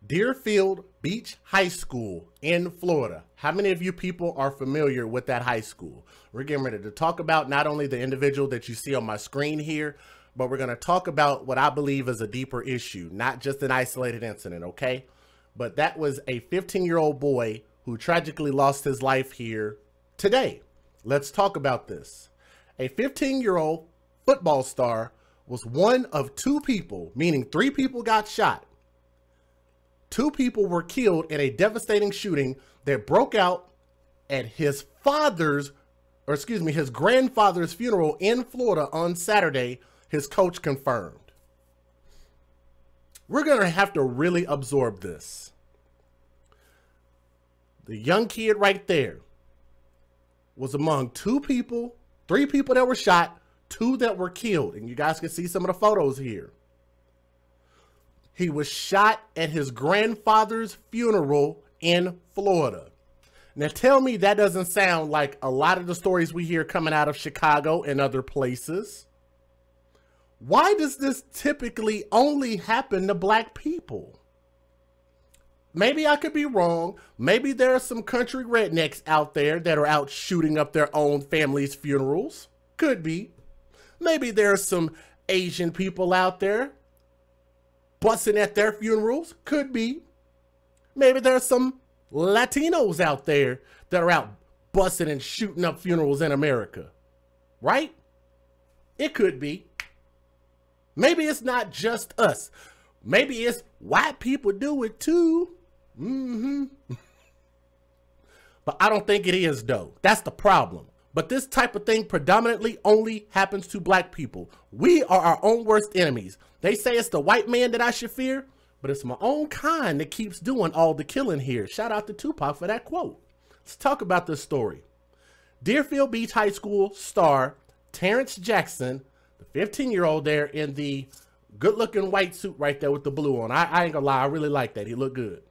Deerfield Beach High School in Florida. How many of you people are familiar with that high school? We're getting ready to talk about not only the individual that you see on my screen here, but we're going to talk about what I believe is a deeper issue, not just an isolated incident, okay? But that was a 15-year-old boy who tragically lost his life here today. Let's talk about this. A 15-year-old football star was one of two people, meaning 3 people got shot. 2 people were killed in a devastating shooting that broke out at his grandfather's funeral in Florida on Saturday, his coach confirmed. We're going to have to really absorb this. The young kid right there was among 3 people that were shot, 2 that were killed. And you guys can see some of the photos here. He was shot at his grandfather's funeral in Florida. Now tell me that doesn't sound like a lot of the stories we hear coming out of Chicago and other places. Why does this typically only happen to black people? Maybe I could be wrong. Maybe there are some country rednecks out there that are out shooting up their own family's funerals. Could be. Maybe there are some Asian people out there busting at their funerals. Could be. Maybe there are some Latinos out there that are out busting and shooting up funerals in America. Right? It could be. Maybe it's not just us. Maybe it's white people do it too. But I don't think it is though. That's the problem. But this type of thing predominantly only happens to black people. We are our own worst enemies. They say it's the white man that I should fear, but it's my own kind that keeps doing all the killing here. Shout out to Tupac for that quote. Let's talk about this story. Deerfield Beach High School star Terrance Jackson, the 15-year-old there in the good-looking white suit right there with the blue on. I ain't gonna lie, I really like that. He looked good.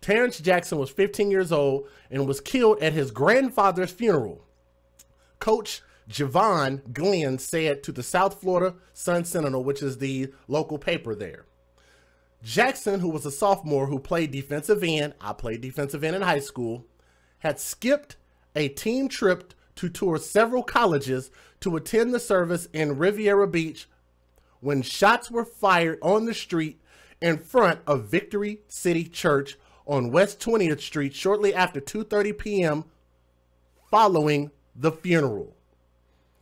Terrance Jackson was 15 years old and was killed at his grandfather's funeral. Coach Javon Glenn said to the South Florida Sun-Sentinel, which is the local paper there. Jackson, who was a sophomore who played defensive end, I played defensive end in high school, had skipped a team trip to tour several colleges to attend the service in Riviera Beach when shots were fired on the street in front of Victory City Church on West 20th Street shortly after 2:30 p.m. following the funeral.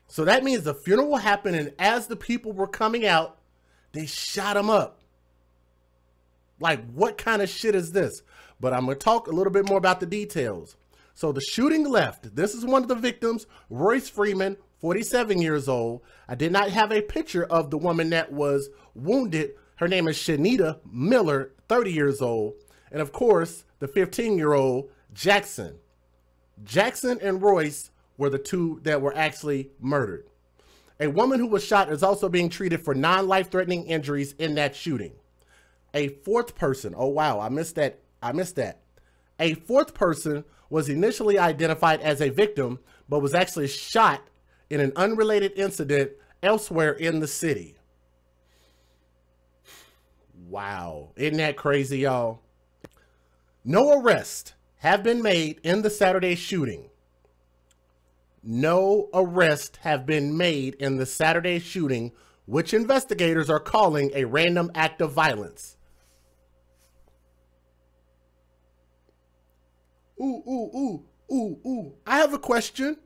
So that means the funeral happened, and as the people were coming out, they shot him up. Like, what kind of shit is this? But I'm going to talk a little bit more about the details. So the shooting left. This is one of the victims, Royce Freeman, 47 years old. I did not have a picture of the woman that was wounded. Her name is Shanita Miller, 30 years old. And of course, the 15-year-old Jackson. Jackson and Royce were the 2 that were actually murdered. A woman who was shot is also being treated for non-life-threatening injuries in that shooting. A 4th person, oh wow, I missed that. A 4th person was initially identified as a victim, but was actually shot in an unrelated incident elsewhere in the city. Wow, isn't that crazy, y'all? No arrests have been made in the Saturday shooting. No arrests have been made in the Saturday shooting, which investigators are calling a random act of violence. Ooh. I have a question.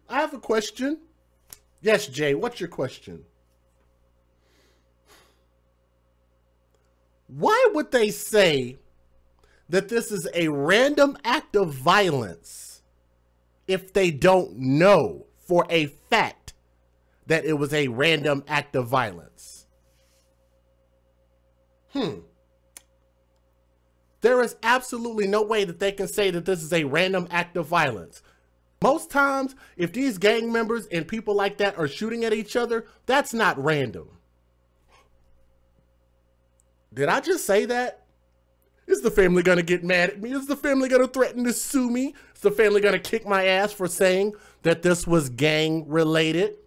Yes, Jay, what's your question? Why would they say that this is a random act of violence if they don't know for a fact that it was a random act of violence? There is absolutely no way that they can say that this is a random act of violence. Most times, if these gang members and people like that are shooting at each other, that's not random. Did I just say that? Is the family going to get mad at me? Is the family going to threaten to sue me? Is the family going to kick my ass for saying that this was gang related?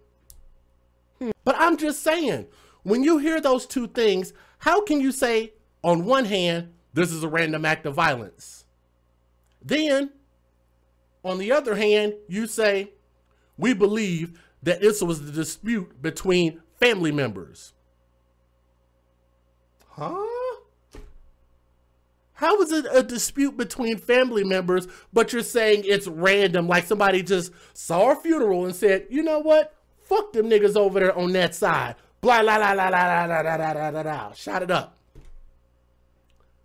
But I'm just saying, when you hear those 2 things, how can you say, on one hand, this is a random act of violence. Then, on the other hand, you say, we believe that this was the dispute between family members. Huh? How is it a dispute between family members, but you're saying it's random, like somebody just saw a funeral and said, you know what? Fuck them niggas over there on that side. Blah, blah, blah, blah, blah, blah, blah, blah, blah, blah. Shot it up.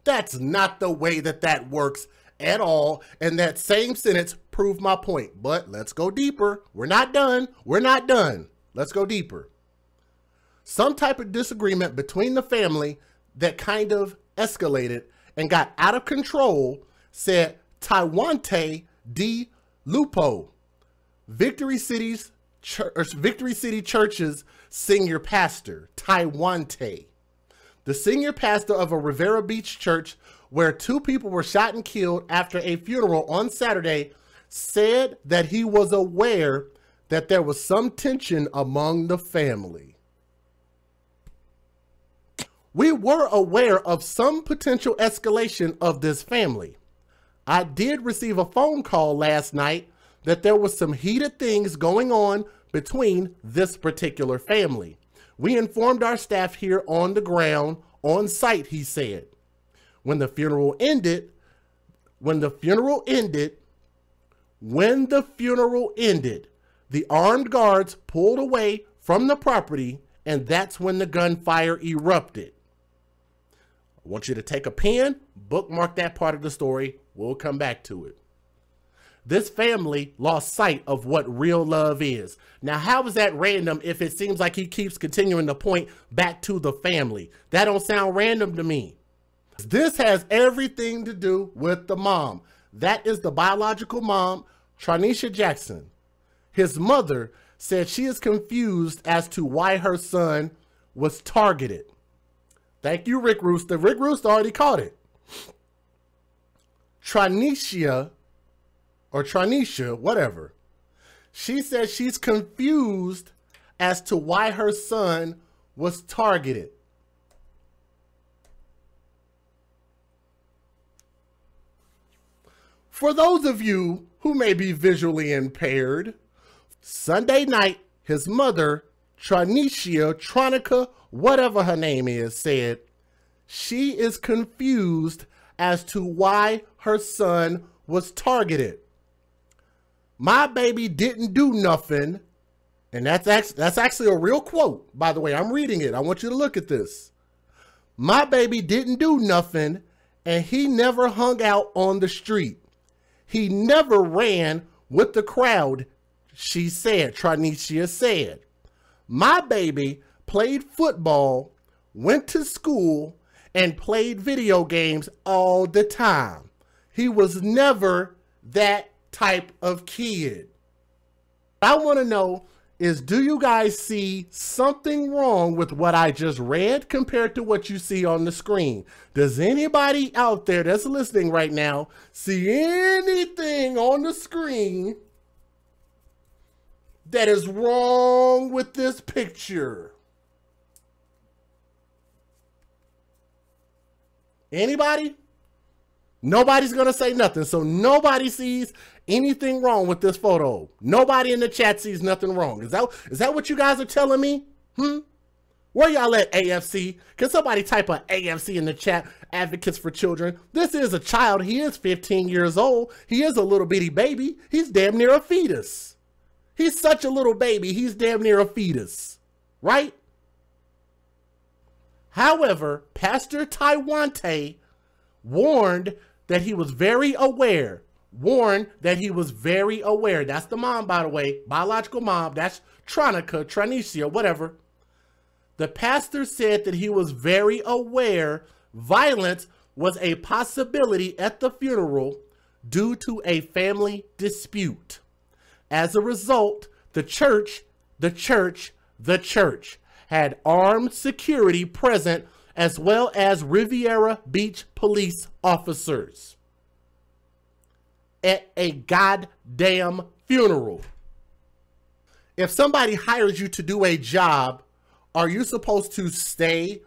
That's not the way that works at all. And that same sentence proved my point. But let's go deeper. We're not done. We're not done. Let's go deeper. Some type of disagreement between the family that kind of escalated and got out of control, said Terrance D. Lupo, Victory City Church's senior pastor, Terrance. The senior pastor of a Rivera Beach church where 2 people were shot and killed after a funeral on Saturday, said that he was aware that there was some tension among the family. We were aware of some potential escalation of this family. I did receive a phone call last night that there was some heated things going on between this particular family. We informed our staff here on the ground, on site, he said. When the funeral ended, the armed guards pulled away from the property, and that's when the gunfire erupted. I want you to take a pen, bookmark that part of the story. We'll come back to it. This family lost sight of what real love is. Now, how is that random if it seems like he keeps continuing to point back to the family? That don't sound random to me. This has everything to do with the mom. That is the biological mom, Terrance Jackson. His mother said she is confused as to why her son was targeted. Thank you, Rick Rooster. Rick Rooster already caught it. Terrance, whatever. She says she's confused as to why her son was targeted. For those of you who may be visually impaired, Sunday night, his mother, Tronica, whatever her name is, said she is confused as to why her son was targeted. My baby didn't do nothing. And that's actually a real quote, by the way. I'm reading it. I want you to look at this. My baby didn't do nothing, and he never hung out on the street. He never ran with the crowd, she said, Terrance said. My baby played football, went to school, and played video games all the time. He was never that type of kid. What I want to know is, do you guys see something wrong with what I just read compared to what you see on the screen? Does anybody out there that's listening right now see anything on the screen that is wrong with this picture? Anybody? Nobody's going to say nothing. So nobody sees anything wrong with this photo. Nobody in the chat sees nothing wrong. Is that what you guys are telling me? Where y'all at, AFC? Can somebody type a AFC in the chat? Advocates for Children. This is a child. He is 15 years old. He is a little bitty baby. He's damn near a fetus. He's such a little baby. He's damn near a fetus. Right? However, Pastor Terrance warned that he was very aware. That's the mom, by the way. Biological mom. That's Tronica, whatever. The pastor said that he was very aware violence was a possibility at the funeral due to a family dispute. As a result, the church had armed security present, as well as Riviera Beach police officers at a goddamn funeral. If somebody hires you to do a job, are you supposed to stay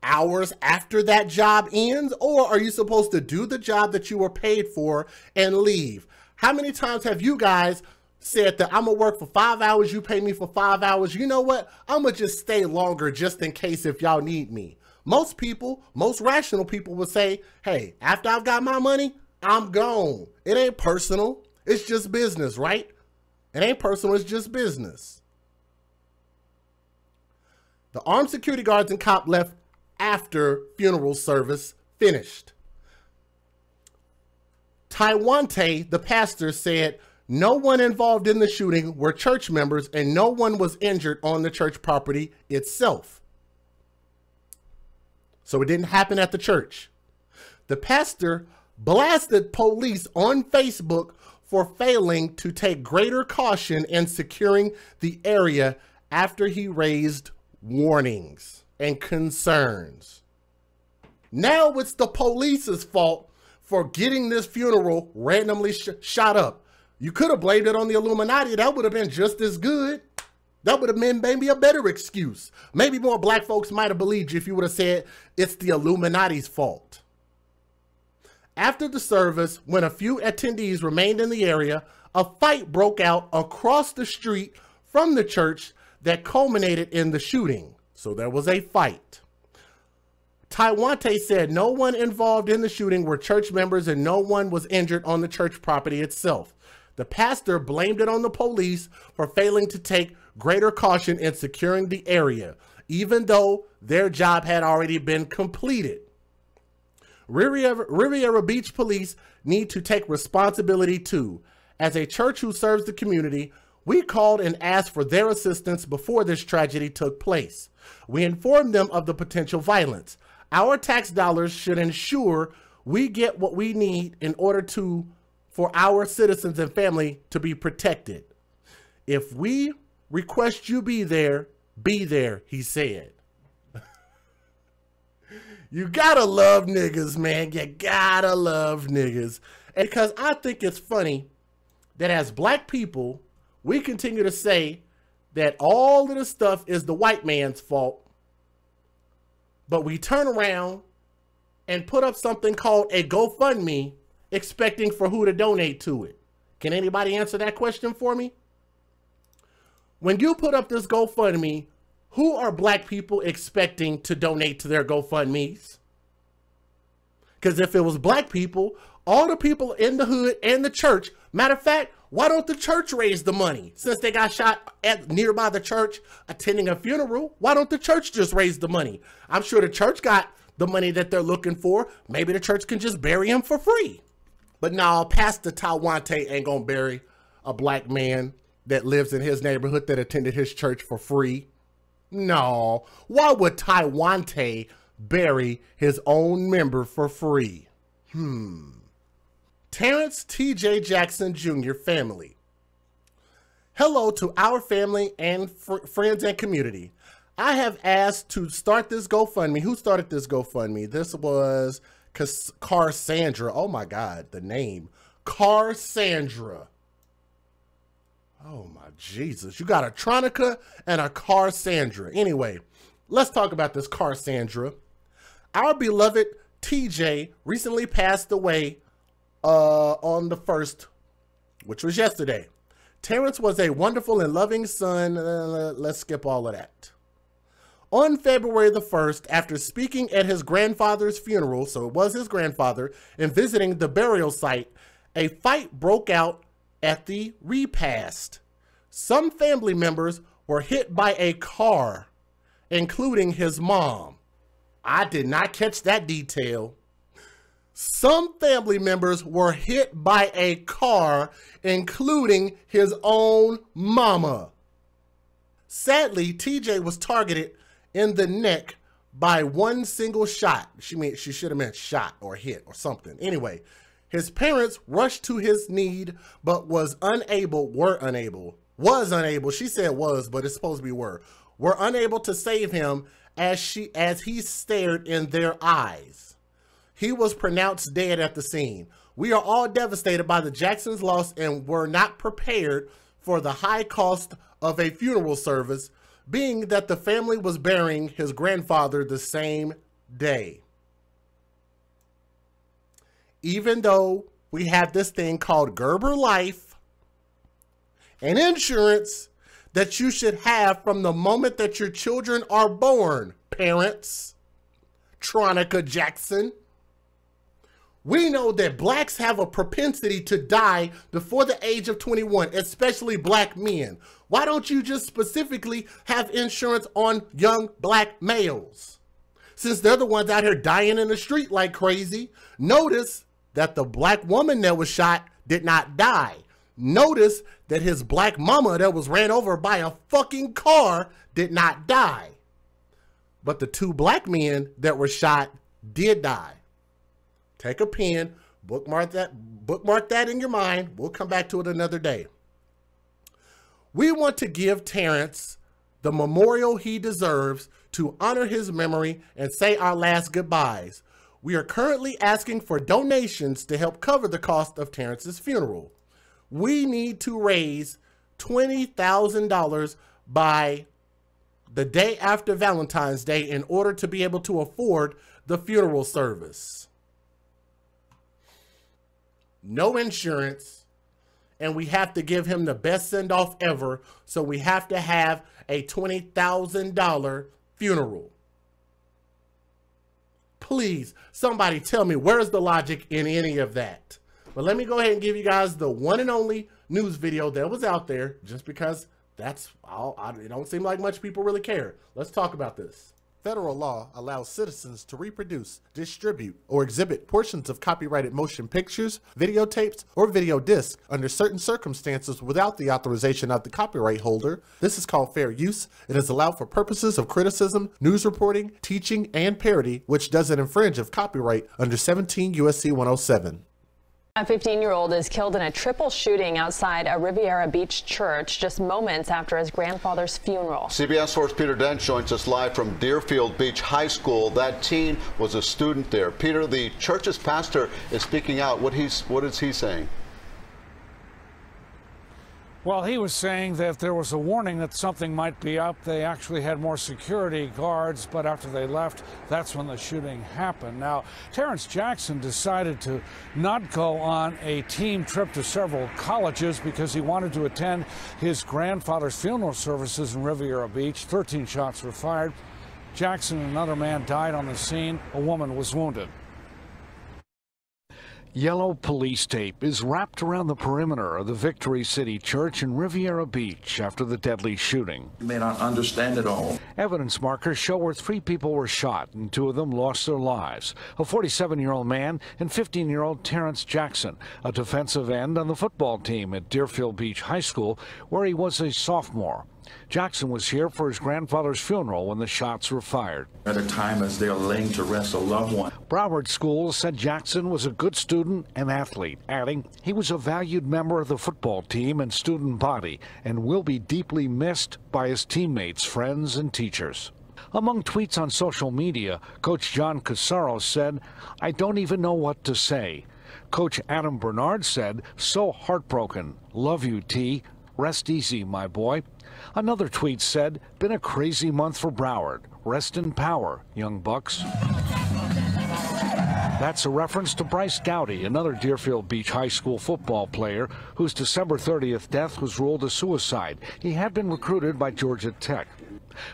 hours after that job ends, or are you supposed to do the job that you were paid for and leave? How many times have you guys said that I'm gonna work for 5 hours, you pay me for 5 hours, you know what, I'm gonna just stay longer just in case if y'all need me? Most people, most rational people would say, hey, after I've got my money, I'm gone. It ain't personal, it's just business, right? It ain't personal, it's just business. The armed security guards and cop left after funeral service finished. Taiwante, the pastor, said no one involved in the shooting were church members and no one was injured on the church property itself. So it didn't happen at the church. The pastor blasted police on Facebook for failing to take greater caution in securing the area after he raised warnings and concerns. Now it's the police's fault for getting this funeral randomly shot up. You could have blamed it on the Illuminati. That would have been just as good. That would have been maybe a better excuse. Maybe more black folks might have believed you if you would have said it's the Illuminati's fault. After the service, when a few attendees remained in the area, a fight broke out across the street from the church that culminated in the shooting. So there was a fight. Taiwante said no one involved in the shooting were church members and no one was injured on the church property itself. The pastor blamed it on the police for failing to take greater caution in securing the area, even though their job had already been completed. Riviera Beach police need to take responsibility too. As a church who serves the community, we called and asked for their assistance before this tragedy took place. We informed them of the potential violence. Our tax dollars should ensure we get what we need in order for our citizens and family to be protected. If we request you be there, he said. You gotta love niggas, man. You gotta love niggas. And because I think it's funny that as black people, we continue to say that all of this stuff is the white man's fault, but we turn around and put up something called a GoFundMe expecting for who to donate to it. Can anybody answer that question for me? When you put up this GoFundMe, who are black people expecting to donate to their GoFundMes? Because if it was black people, all the people in the hood and the church, matter of fact, why don't the church raise the money? Since they got shot at nearby the church attending a funeral, why don't the church just raise the money? I'm sure the church got the money that they're looking for. Maybe the church can just bury him for free. But no, Pastor Taiwante ain't gonna bury a black man that lives in his neighborhood that attended his church for free. No, why would Taiwante bury his own member for free? Terrance T.J. Jackson Jr. family. Hello to our family and friends and community. I have asked to start this GoFundMe. Who started this GoFundMe? This was Carsandra. Oh my God, the name. Carsandra. Oh my Jesus. You got a Tronica and a Carsandra. Anyway, let's talk about this Carsandra. Our beloved TJ recently passed away on the 1st, which was yesterday. Terrance was a wonderful and loving son. Let's skip all of that. On February the 1st, after speaking at his grandfather's funeral, so it was his grandfather, and visiting the burial site, a fight broke out at the repast. Some family members were hit by a car, including his mom. I did not catch that detail. Some family members were hit by a car, including his own mama. Sadly, TJ was targeted in the neck by one single shot. She should have meant shot or hit or something. Anyway, his parents rushed to his need, but were unable. She said was, but it's supposed to be were unable to save him as he stared in their eyes. He was pronounced dead at the scene. We are all devastated by the Jacksons' loss and were not prepared for the high cost of a funeral service, being that the family was burying his grandfather the same day. Even though we have this thing called Gerber Life and insurance that you should have from the moment that your children are born, parents, Terrance Jackson. We know that blacks have a propensity to die before the age of 21, especially black men. Why don't you just specifically have insurance on young black males? Since they're the ones out here dying in the street like crazy. Notice that the black woman that was shot did not die. Notice that his black mama that was ran over by a fucking car did not die. But the two black men that were shot did die. Take a pen, bookmark that in your mind. We'll come back to it another day. We want to give Terrance the memorial he deserves to honor his memory and say our last goodbyes. We are currently asking for donations to help cover the cost of Terrance's funeral. We need to raise $20,000 by the day after Valentine's Day in order to be able to afford the funeral service. No insurance, and we have to give him the best send-off ever, so we have to have a $20,000 funeral. Please, somebody tell me, where's the logic in any of that? But let me go ahead and give you guys the one and only news video that was out there, just because that's all. It don't seem like much people really care. Let's talk about this. Federal law allows citizens to reproduce, distribute, or exhibit portions of copyrighted motion pictures, videotapes, or video discs under certain circumstances without the authorization of the copyright holder. This is called fair use. It is allowed for purposes of criticism, news reporting, teaching, and parody, which doesn't infringe of copyright under 17 U.S.C. 107. A 15-year-old is killed in a triple shooting outside a Riviera Beach church just moments after his grandfather's funeral. CBS source Peter Dent joins us live from Deerfield Beach High School. That teen was a student there. Peter, the church's pastor is speaking out. What is he saying? Well, he was saying that there was a warning that something might be up. They actually had more security guards, but after they left, that's when the shooting happened. Now, Terrance Jackson decided to not go on a team trip to several colleges because he wanted to attend his grandfather's funeral services in Riviera Beach. 13 shots were fired. Jackson and another man died on the scene. A woman was wounded. Yellow police tape is wrapped around the perimeter of the Victory City Church in Riviera Beach after the deadly shooting. You may not understand it all. Evidence markers show where 3 people were shot and 2 of them lost their lives. A 47-year-old man and 15-year-old Terrance Jackson, a defensive end on the football team at Deerfield Beach High School, where he was a sophomore. Jackson was here for his grandfather's funeral when the shots were fired. At a time as they are laying to rest a loved one. Broward Schools said Jackson was a good student and athlete, adding he was a valued member of the football team and student body and will be deeply missed by his teammates, friends, and teachers. Among tweets on social media, Coach John Casaro said, "I don't even know what to say." Coach Adam Bernard said, "So heartbroken. Love you, T. Rest easy, my boy." Another tweet said, "Been a crazy month for Broward. Rest in power, young Bucks." That's a reference to Bryce Gowdy, another Deerfield Beach High School football player whose December 30th death was ruled a suicide. He had been recruited by Georgia Tech.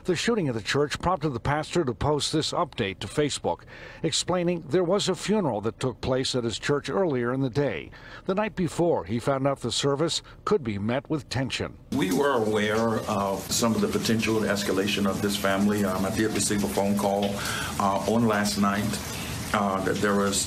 The shooting at the church prompted the pastor to post this update to Facebook, explaining there was a funeral that took place at his church earlier in the day. The night before, he found out the service could be met with tension. We were aware of some of the potential escalation of this family. I did receive a phone call on last night that there was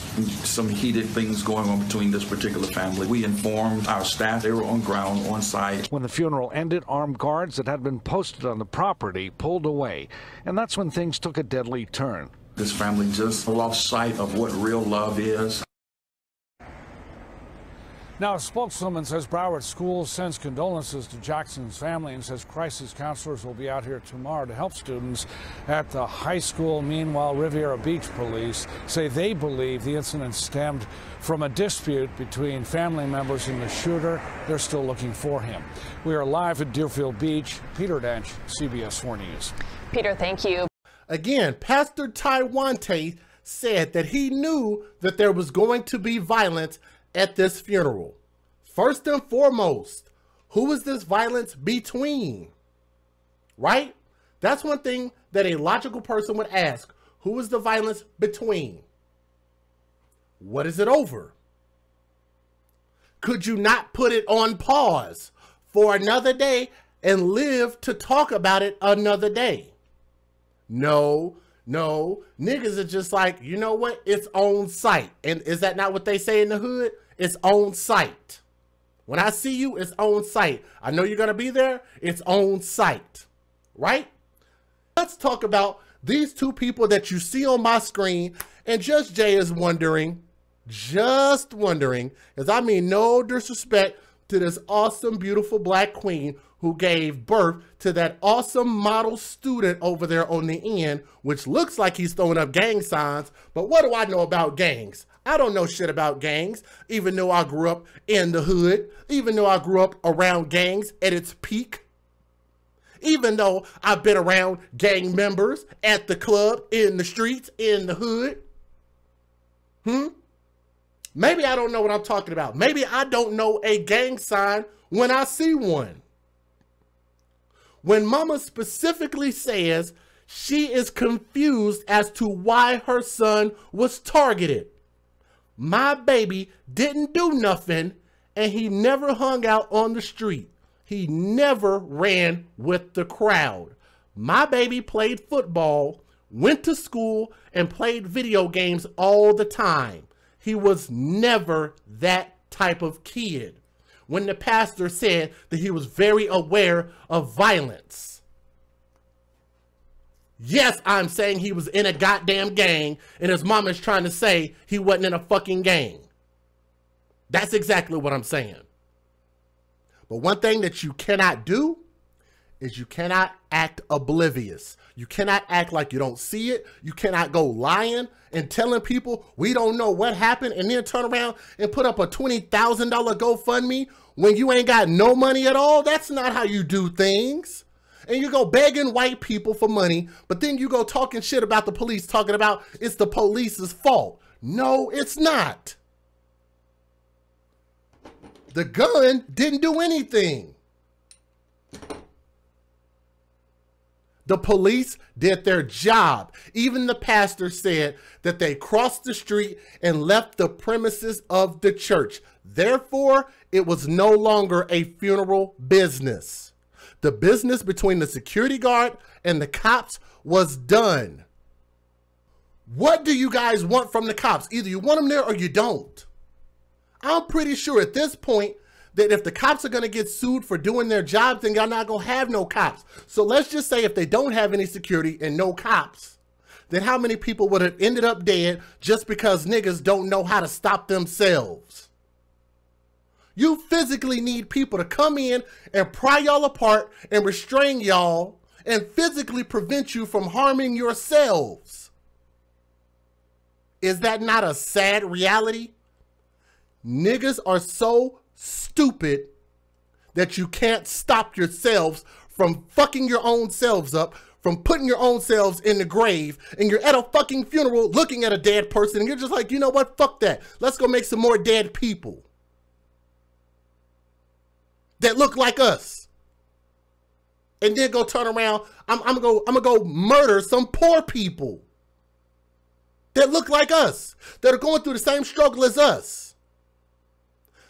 some heated things going on between this particular family. We informed our staff. They were on ground, on site. When the funeral ended, armed guards that had been posted on the property pulled away, and that's when things took a deadly turn. This family just lost sight of what real love is. Now, a spokeswoman says Broward Schools sends condolences to Jackson's family and says crisis counselors will be out here tomorrow to help students at the high school. Meanwhile, Riviera Beach police say they believe the incident stemmed from a dispute between family members and the shooter. They're still looking for him. We are live at Deerfield Beach. Peter Dench, CBS 4 News. Peter, thank you. Again, Pastor Taiwante said that he knew that there was going to be violence at this funeral. First and foremost, who is this violence between? Right? That's one thing that a logical person would ask. Who is the violence between? What is it over? Could you not put it on pause for another day and live to talk about it another day? No, niggas are just like, you know what? It's on sight. And is that not what they say in the hood? It's on sight. When I see you, it's on sight. I know you're going to be there. It's on sight, right? Let's talk about these two people that you see on my screen. And Just Jay is wondering, because I mean no disrespect to this awesome, beautiful black queen who gave birth to that awesome model student over there on the end, which looks like he's throwing up gang signs. But what do I know about gangs? I don't know shit about gangs, even though I grew up in the hood, even though I grew up around gangs at its peak, even though I've been around gang members at the club, in the streets, in the hood. Maybe I don't know what I'm talking about. Maybe I don't know a gang sign when I see one. When mama specifically says she is confused as to why her son was targeted. My baby didn't do nothing, and he never hung out on the street. He never ran with the crowd. My baby played football, went to school, and played video games all the time. He was never that type of kid. When the pastor said that he was very aware of violence. Yes, I'm saying he was in a goddamn gang, and his mama is trying to say he wasn't in a fucking gang. That's exactly what I'm saying. But one thing that you cannot do is you cannot act oblivious. You cannot act like you don't see it. You cannot go lying and telling people we don't know what happened and then turn around and put up a $20,000 GoFundMe when you ain't got no money at all. That's not how you do things. And you go begging white people for money, but then you go talking shit about the police, talking about it's the police's fault. No, it's not. The gun didn't do anything. The police did their job. Even the pastor said that they crossed the street and left the premises of the church. Therefore, it was no longer a funeral business. The business between the security guard and the cops was done. What do you guys want from the cops? Either you want them there or you don't. I'm pretty sure at this point that if the cops are going to get sued for doing their job, then y'all not going to have no cops. So let's just say if they don't have any security and no cops, then how many people would have ended up dead just because niggas don't know how to stop themselves? You physically need people to come in and pry y'all apart and restrain y'all and physically prevent you from harming yourselves. Is that not a sad reality? Niggas are so stupid that you can't stop yourselves from fucking your own selves up, from putting your own selves in the grave, and you're at a fucking funeral looking at a dead person and you're just like, you know what, fuck that. Let's go make some more dead people that look like us. And then go turn around, I'm gonna go murder some poor people that look like us, that are going through the same struggle as us.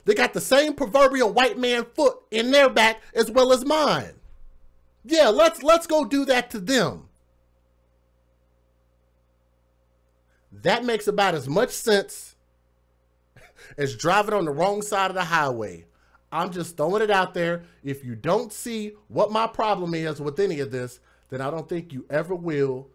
They got the same proverbial white man foot in their back as well as mine. Yeah, let's go do that to them. That makes about as much sense as driving on the wrong side of the highway. I'm just throwing it out there. If you don't see what my problem is with any of this, then I don't think you ever will.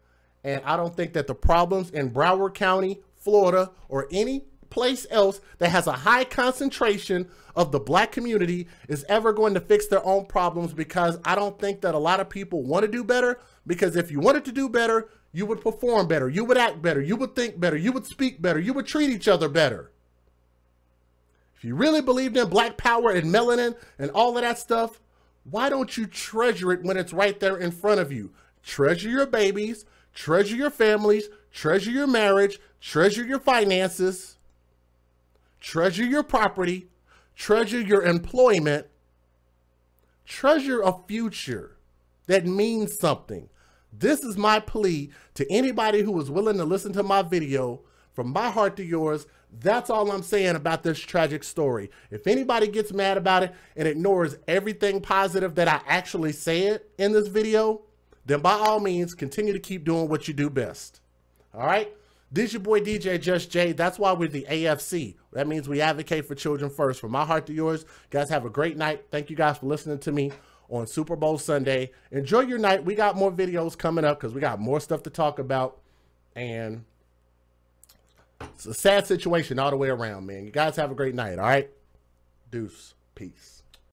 And I don't think that the problems in Broward County, Florida, or any place else that has a high concentration of the black community is ever going to fix their own problems, because I don't think that a lot of people want to do better, because if you wanted to do better, you would perform better, you would act better, you would think better, you would speak better, you would treat each other better. If you really believed in black power and melanin and all of that stuff, why don't you treasure it when it's right there in front of you? Treasure your babies, treasure your families, treasure your marriage, treasure your finances, treasure your property, treasure your employment, treasure a future that means something. This is my plea to anybody who is willing to listen to my video. From my heart to yours, that's all I'm saying about this tragic story. If anybody gets mad about it and ignores everything positive that I actually said in this video, then by all means, continue to keep doing what you do best. All right? This is your boy DJ Just Jay. That's why we're the AFC. That means we advocate for children first. From my heart to yours, guys, have a great night. Thank you guys for listening to me on Super Bowl Sunday. Enjoy your night. We got more videos coming up because we got more stuff to talk about. And it's a sad situation all the way around, man. You guys have a great night, all right? Deuce. Peace.